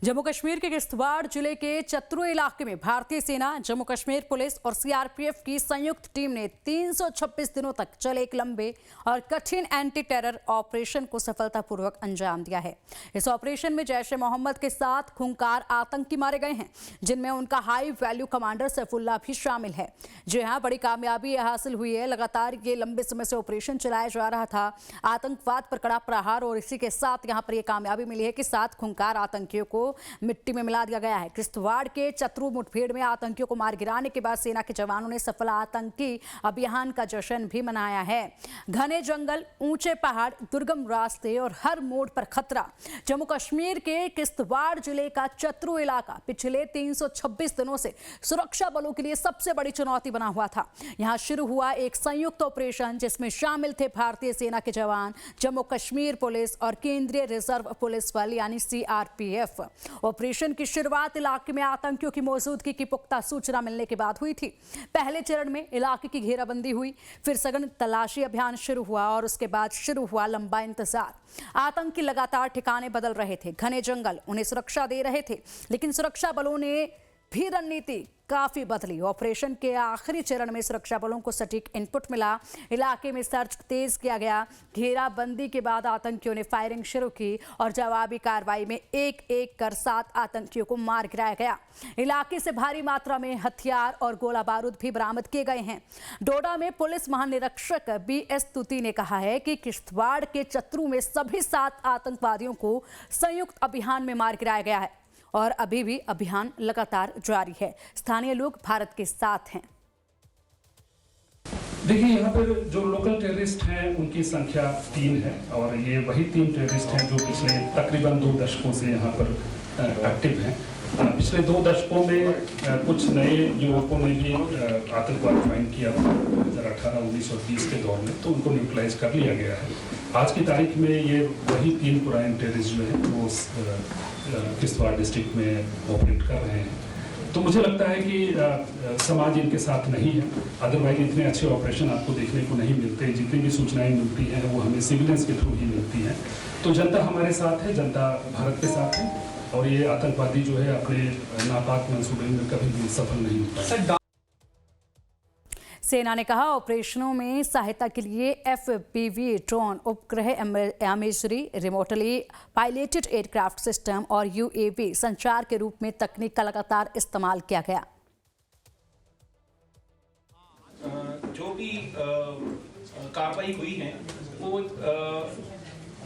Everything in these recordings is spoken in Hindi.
जम्मू कश्मीर के किश्तवाड़ जिले के चतरू इलाके में भारतीय सेना, जम्मू कश्मीर पुलिस और सीआरपीएफ की संयुक्त टीम ने 326 दिनों तक चले एक लंबे और कठिन एंटी टेरर ऑपरेशन को सफलतापूर्वक अंजाम दिया है। इस ऑपरेशन में जैश ए मोहम्मद के 7 खूंखार आतंकी मारे गए हैं, जिनमें उनका हाई वैल्यू कमांडर सैफुल्लाह भी शामिल है। जी हां, बड़ी कामयाबी हासिल हुई है। लगातार ये लंबे समय से ऑपरेशन चलाया जा रहा था, आतंकवाद पर कड़ा प्रहार, और इसी के साथ यहां पर यह कामयाबी मिली है कि 7 खूंखार आतंकियों को मिट्टी में मिला दिया गया है। किश्तवाड़ के चतरू मुठभेड़ में आतंकियों को मार गिराने के बाद सेना के जवानों ने सफल आतंकी अभियान का जश्न भी मनाया है। घने जंगल, ऊंचे पहाड़, दुर्गम रास्ते और हर मोड़ पर खतरा। जम्मू कश्मीर के किश्तवाड़ जिले का चतरू इलाका पिछले 326 दिनों से सुरक्षा बलों के लिए सबसे बड़ी चुनौती बना हुआ था। यहां शुरू हुआ एक संयुक्त ऑपरेशन जिसमें शामिल थे भारतीय सेना के जवान, जम्मू कश्मीर पुलिस और केंद्रीय रिजर्व पुलिस बल यानी सीआरपीएफ। ऑपरेशन की शुरुआत इलाके में आतंकियों की मौजूदगी की पुख्ता सूचना मिलने के बाद हुई थी। पहले चरण में इलाके की घेराबंदी हुई, फिर सघन तलाशी अभियान शुरू हुआ और उसके बाद शुरू हुआ लंबा इंतजार। आतंकी लगातार ठिकाने बदल रहे थे। घने जंगल उन्हें सुरक्षा दे रहे थे, लेकिन सुरक्षा बलों ने भी रणनीति काफी बदली। ऑपरेशन के आखिरी चरण में सुरक्षा बलों को सटीक इनपुट मिला। इलाके में सर्च तेज किया गया। घेराबंदी के बाद आतंकियों ने फायरिंग शुरू की और जवाबी कार्रवाई में एक एक कर 7 आतंकियों को मार गिराया गया। इलाके से भारी मात्रा में हथियार और गोला बारूद भी बरामद किए गए हैं। डोडा में पुलिस महानिरीक्षक BS तुती ने कहा है कि किश्तवाड़ के चतरू में सभी 7 आतंकवादियों को संयुक्त अभियान में मार गिराया गया है और अभी भी अभियान लगातार जारी है। स्थानीय लोग भारत के साथ हैं। देखिए, यहाँ पर जो लोकल टेररिस्ट हैं उनकी संख्या 3 है और ये वही 3 टेररिस्ट हैं जो पिछले तकरीबन 2 दशकों से यहाँ पर एक्टिव हैं। पिछले 2 दशकों में कुछ नए युवकों ने भी आतंकवाद ज्वाइन किया 2018, 19 और 20 के दौर में, तो उनको न्यूट्रलाइज कर लिया गया है। आज की तारीख में ये वही 3 पुराने टेररिस्ट जो हैं वो किश्तवाड़ डिस्ट्रिक्ट में ऑपरेट कर रहे हैं। तो मुझे लगता है कि समाज इनके साथ नहीं है, अदरवाइज इतने अच्छे ऑपरेशन आपको देखने को नहीं मिलते। जितनी भी सूचनाएं मिलती हैं वो हमें सिविलियंस के थ्रू ही मिलती हैं। तो जनता हमारे साथ है, जनता भारत के साथ है और ये आतंकवादी जो है अपने नापाक मंसूबे में कभी भी सफल नहीं होता। सेना ने कहा, ऑपरेशनों में सहायता के लिए FPV ड्रोन, उपग्रह imagery, remotely piloted aircraft system और UAV संचार के रूप में तकनीक का लगातार इस्तेमाल किया गया। जो भी कार्रवाई हुई है वो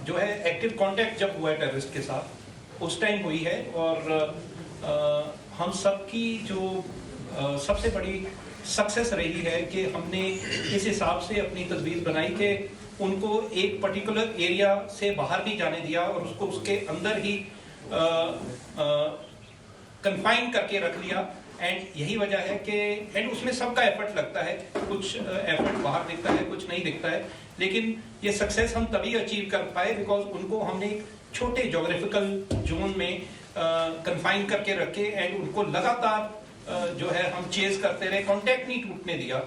जो है एक्टिव कांटेक्ट जब हुआ है टेररिस्ट के साथ उस टाइम हुई है और हम सबकी जो सबसे बड़ी सक्सेस रही है कि हमने इस हिसाब से अपनी तजवीज़ बनाई कि उनको एक पर्टिकुलर एरिया से बाहर नहीं जाने दिया और उसको उसके अंदर ही कन्फाइन करके रख लिया। एंड यही वजह है कि एंड उसमें सबका एफर्ट लगता है, कुछ एफर्ट बाहर दिखता है, कुछ नहीं दिखता है, लेकिन ये सक्सेस हम तभी अचीव कर पाए बिकॉज उनको हमने एक छोटे जोग्राफिकल जोन में कन्फाइन करके रखे एंड उनको लगातार जो है हम चेज करते रहे, कांटेक्ट नहीं टूटने दिया।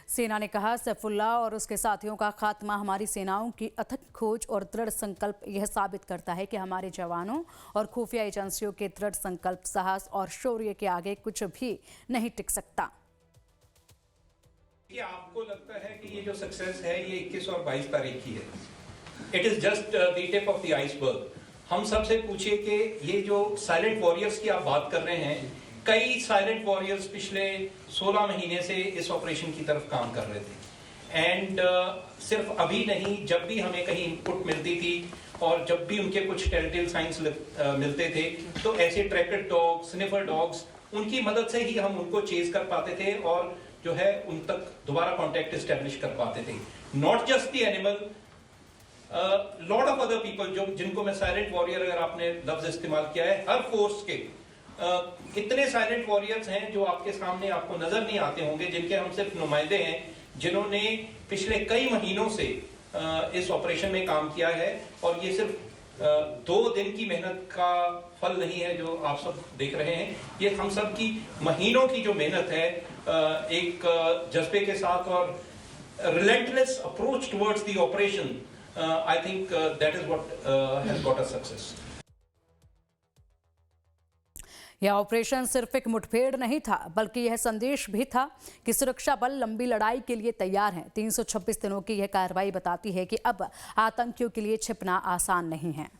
सेना ने कहा, सैफुल्लाह और उसके साथियों का खात्मा हमारी सेनाओं की अथक खोज और दृढ़ संकल्प यह साबित करता है कि हमारे जवानों और खुफिया एजेंसियों के दृढ़ संकल्प, साहस और शौर्य के आगे कुछ भी नहीं टिक सकता। ये आपको लगता है कि ये जो सक्सेस है ये 21 और 22 तारीख की है। It is just the tip of the iceberg. हम सबसे पूछिए कि ये जो साइलेंट वॉरियर्स की आप बात कर रहे हैं, कई साइलेंट वॉरियर्स पिछले 16 महीने से इस ऑपरेशन की तरफ काम कर रहे थे एंड सिर्फ अभी नहीं, जब भी हमें कहीं इनपुट मिलती थी और जब भी उनके कुछ टेलटेल साइंस मिलते थे तो ऐसे ट्रैकर डॉग्स, स्निफर डॉग्स, उनकी मदद से ही हम उनको चेज कर पाते थे और जो है उन तक दोबारा कॉन्टेक्ट एस्टेब्लिश कर पाते थे। Not just the animal, lot of other people जो जिनको मैं साइलेंट वॉरियर अगर आपने लफ्ज इस्तेमाल किया है, हर फोर्स के इतने साइलेंट वॉरियर्स हैं जो आपके सामने आपको नजर नहीं आते होंगे, जिनके हम सिर्फ नुमाइंदे हैं, जिन्होंने पिछले कई महीनों से इस ऑपरेशन में काम किया है और ये सिर्फ 2 दिन की मेहनत का फल नहीं है जो आप सब देख रहे हैं। ये हम सब की महीनों की जो मेहनत है, एक जज्बे के साथ और relentless approach towards the operation I think that is what has got us success. यह ऑपरेशन सिर्फ एक मुठभेड़ नहीं था, बल्कि यह संदेश भी था कि सुरक्षा बल लंबी लड़ाई के लिए तैयार हैं। 326 दिनों की यह कार्रवाई बताती है कि अब आतंकियों के लिए छिपना आसान नहीं है।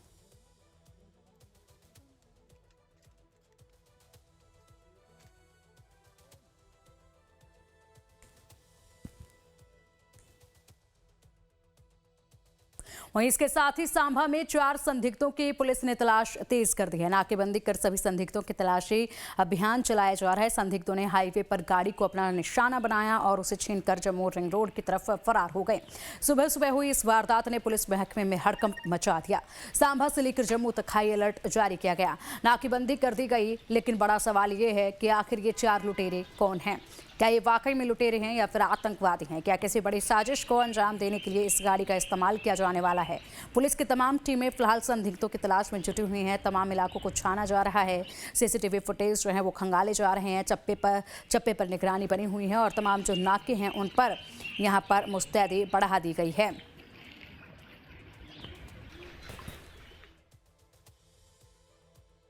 वहीं इसके साथ ही सांभा में 4 संदिग्धों की पुलिस ने तलाश तेज कर दी है। नाकेबंदी कर सभी संदिग्धों की तलाशी अभियान चलाया जा रहा है। संदिग्धों ने हाईवे पर गाड़ी को अपना निशाना बनाया और उसे छीनकर जम्मू रिंग रोड की तरफ फरार हो गए। सुबह सुबह हुई इस वारदात ने पुलिस महकमे में हड़कंप मचा दिया। सांभा से लेकर जम्मू तक हाई अलर्ट जारी किया गया। नाकेबंदी कर दी गई, लेकिन बड़ा सवाल ये है कि आखिर ये 4 लुटेरे कौन हैं? क्या ये वाकई में लुटेरे हैं या फिर आतंकवादी हैं? क्या किसी बड़ी साजिश को अंजाम देने के लिए इस गाड़ी का इस्तेमाल किया जाने वाला है? पुलिस की तमाम टीमें फिलहाल संदिग्धों की तलाश में जुटी हुई हैं। तमाम इलाकों को छाना जा रहा है। सीसीटीवी फुटेज जो है वो खंगाले जा रहे हैं। चप्पे पर निगरानी बनी हुई है और तमाम जो नाके हैं उन पर यहाँ पर मुस्तैदी बढ़ा दी गई है।